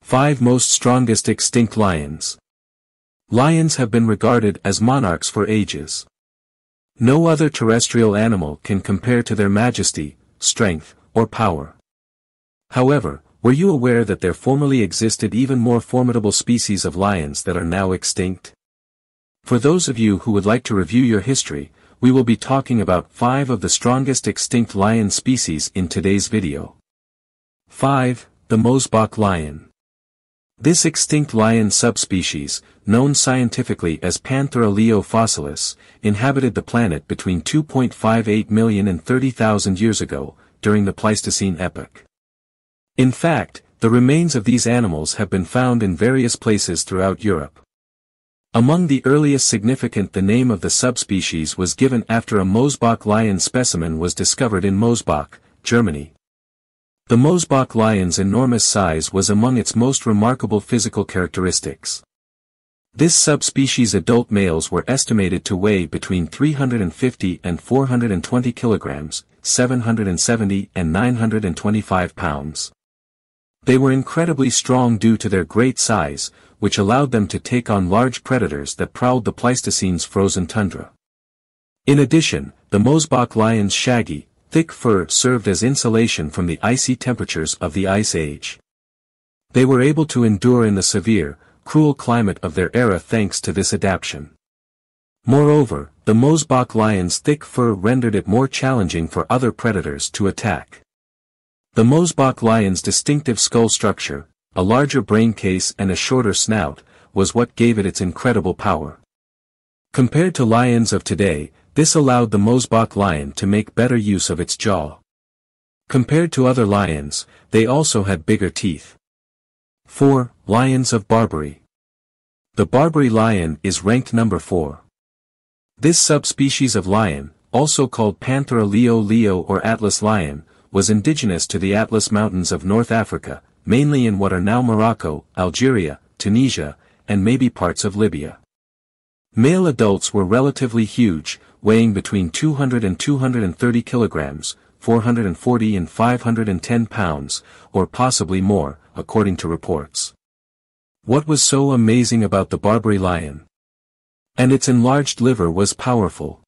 5 Most Strongest Extinct Lions. Lions have been regarded as monarchs for ages. No other terrestrial animal can compare to their majesty, strength, or power. However, were you aware that there formerly existed even more formidable species of lions that are now extinct? For those of you who would like to review your history, we will be talking about 5 of the strongest extinct lion species in today's video. 5. The Mosbach Lion. This extinct lion subspecies, known scientifically as Panthera leo fossilis, inhabited the planet between 2.58 million and 30,000 years ago, during the Pleistocene epoch. In fact, the remains of these animals have been found in various places throughout Europe. Among the earliest significant, the name of the subspecies was given after a Mosbach lion specimen was discovered in Mosbach, Germany. The Mosbach lion's enormous size was among its most remarkable physical characteristics. This subspecies' adult males were estimated to weigh between 350 and 420 kilograms, 770 and 925 pounds. They were incredibly strong due to their great size, which allowed them to take on large predators that prowled the Pleistocene's frozen tundra. In addition, the Mosbach lion's shaggy, thick fur served as insulation from the icy temperatures of the Ice Age. They were able to endure in the severe, cruel climate of their era thanks to this adaptation. Moreover, the Mosbach lion's thick fur rendered it more challenging for other predators to attack. The Mosbach lion's distinctive skull structure, a larger brain case and a shorter snout, was what gave it its incredible power. Compared to lions of today, this allowed the Mosbach lion to make better use of its jaw. Compared to other lions, they also had bigger teeth. 4. Lions of Barbary. The Barbary lion is ranked number 4. This subspecies of lion, also called Panthera leo or Atlas lion, was indigenous to the Atlas Mountains of North Africa, mainly in what are now Morocco, Algeria, Tunisia, and maybe parts of Libya. Male adults were relatively huge, weighing between 200 and 230 kilograms, 440 and 510 pounds, or possibly more, according to reports. What was so amazing about the Barbary lion? And its enlarged liver was powerful.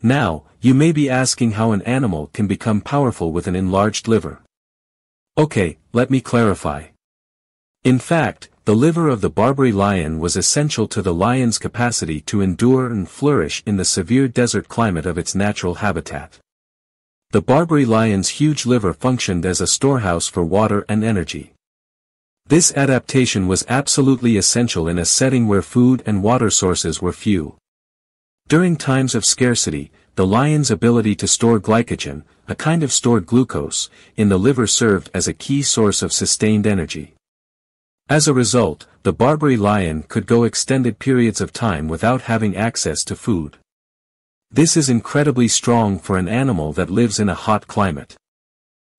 Now, you may be asking how an animal can become powerful with an enlarged liver. Okay, let me clarify. In fact, the liver of the Barbary lion was essential to the lion's capacity to endure and flourish in the severe desert climate of its natural habitat. The Barbary lion's huge liver functioned as a storehouse for water and energy. This adaptation was absolutely essential in a setting where food and water sources were few. During times of scarcity, the lion's ability to store glycogen, a kind of stored glucose, in the liver served as a key source of sustained energy. As a result, the Barbary lion could go extended periods of time without having access to food. This is incredibly strong for an animal that lives in a hot climate.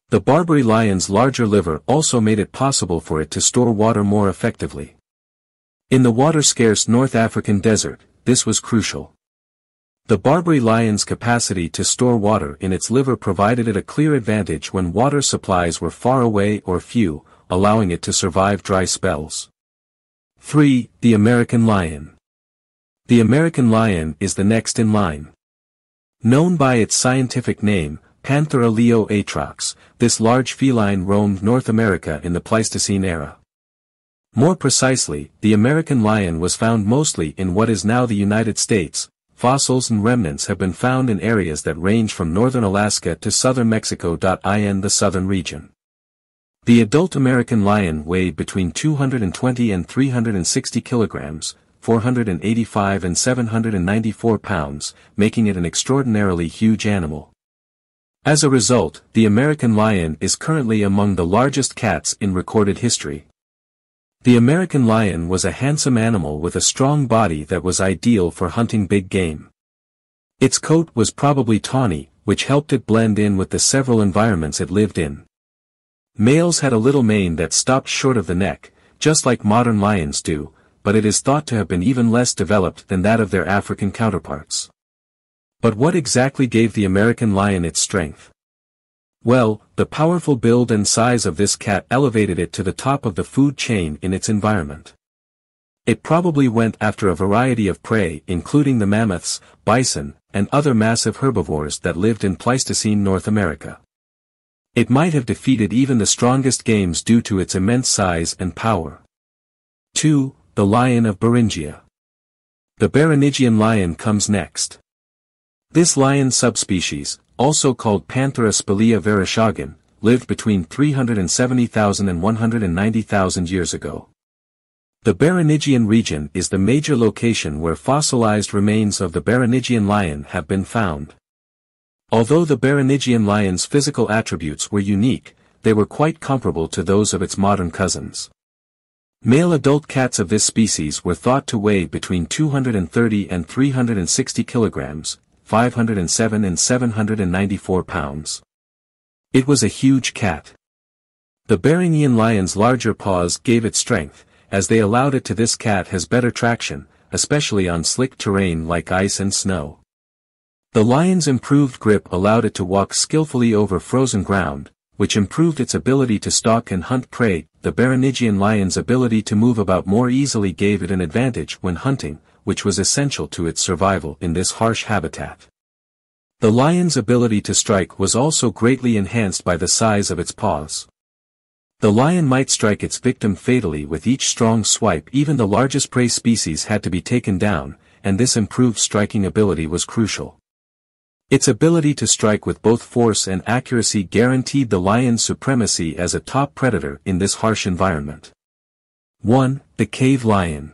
The Barbary lion's larger liver also made it possible for it to store water more effectively. In the water-scarce North African desert, this was crucial. The Barbary lion's capacity to store water in its liver provided it a clear advantage when water supplies were far away or few, allowing it to survive dry spells. 3. The American lion. The American lion is the next in line. Known by its scientific name, Panthera leo atrox, this large feline roamed North America in the Pleistocene era. More precisely, the American lion was found mostly in what is now the United States. Fossils and remnants have been found in areas that range from northern Alaska to southern Mexico. In the southern region. The adult American lion weighed between 220 and 360 kilograms, 485 and 794 pounds, making it an extraordinarily huge animal. As a result, the American lion is currently among the largest cats in recorded history. The American lion was a handsome animal with a strong body that was ideal for hunting big game. Its coat was probably tawny, which helped it blend in with the several environments it lived in. Males had a little mane that stopped short of the neck, just like modern lions do, but it is thought to have been even less developed than that of their African counterparts. But what exactly gave the American lion its strength? Well, the powerful build and size of this cat elevated it to the top of the food chain in its environment. It probably went after a variety of prey including the mammoths, bison, and other massive herbivores that lived in Pleistocene North America. It might have defeated even the strongest games due to its immense size and power. 2. The Lion of Beringia. The Beringian lion comes next. This lion subspecies, also called Panthera spelaea vereshchagin, lived between 370,000 and 190,000 years ago. The Beringian region is the major location where fossilized remains of the Beringian lion have been found. Although the Beringian lion's physical attributes were unique, they were quite comparable to those of its modern cousins. Male adult cats of this species were thought to weigh between 230 and 360 kilograms, 507 and 794 pounds. It was a huge cat. The Beringian lion's larger paws gave it strength, as they allowed it to. This cat has better traction, especially on slick terrain like ice and snow. The lion's improved grip allowed it to walk skillfully over frozen ground, which improved its ability to stalk and hunt prey. The Beringian lion's ability to move about more easily gave it an advantage when hunting, which was essential to its survival in this harsh habitat. The lion's ability to strike was also greatly enhanced by the size of its paws. The lion might strike its victim fatally with each strong swipe. Even the largest prey species had to be taken down, and this improved striking ability was crucial. Its ability to strike with both force and accuracy guaranteed the lion's supremacy as a top predator in this harsh environment. 1. The cave lion.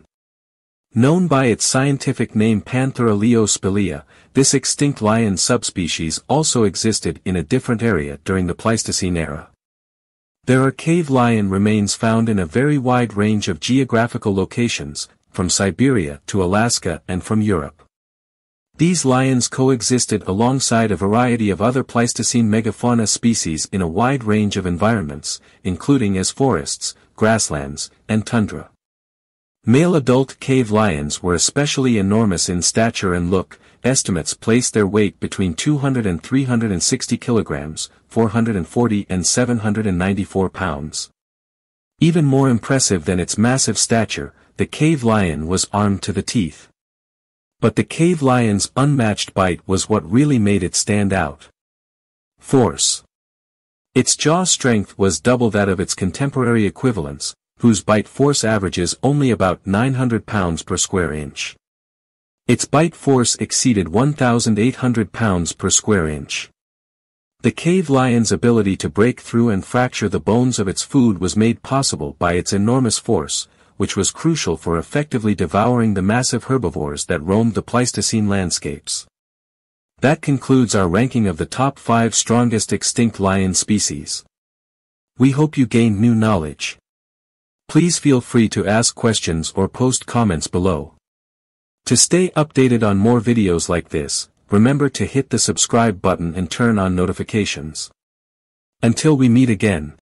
Known by its scientific name Panthera leo spelaea, this extinct lion subspecies also existed in a different area during the Pleistocene era. There are cave lion remains found in a very wide range of geographical locations, from Siberia to Alaska and from Europe. These lions coexisted alongside a variety of other Pleistocene megafauna species in a wide range of environments, including as forests, grasslands, and tundra. Male adult cave lions were especially enormous in stature and look. Estimates place their weight between 200 and 360 kilograms, 440 and 794 pounds. Even more impressive than its massive stature, the cave lion was armed to the teeth. But the cave lion's unmatched bite was what really made it stand out. Force. Its jaw strength was double that of its contemporary equivalents, whose bite force averages only about 900 pounds per square inch. Its bite force exceeded 1,800 pounds per square inch. The cave lion's ability to break through and fracture the bones of its food was made possible by its enormous force, which was crucial for effectively devouring the massive herbivores that roamed the Pleistocene landscapes. That concludes our ranking of the top 5 strongest extinct lion species. We hope you gained new knowledge. Please feel free to ask questions or post comments below. To stay updated on more videos like this, remember to hit the subscribe button and turn on notifications. Until we meet again.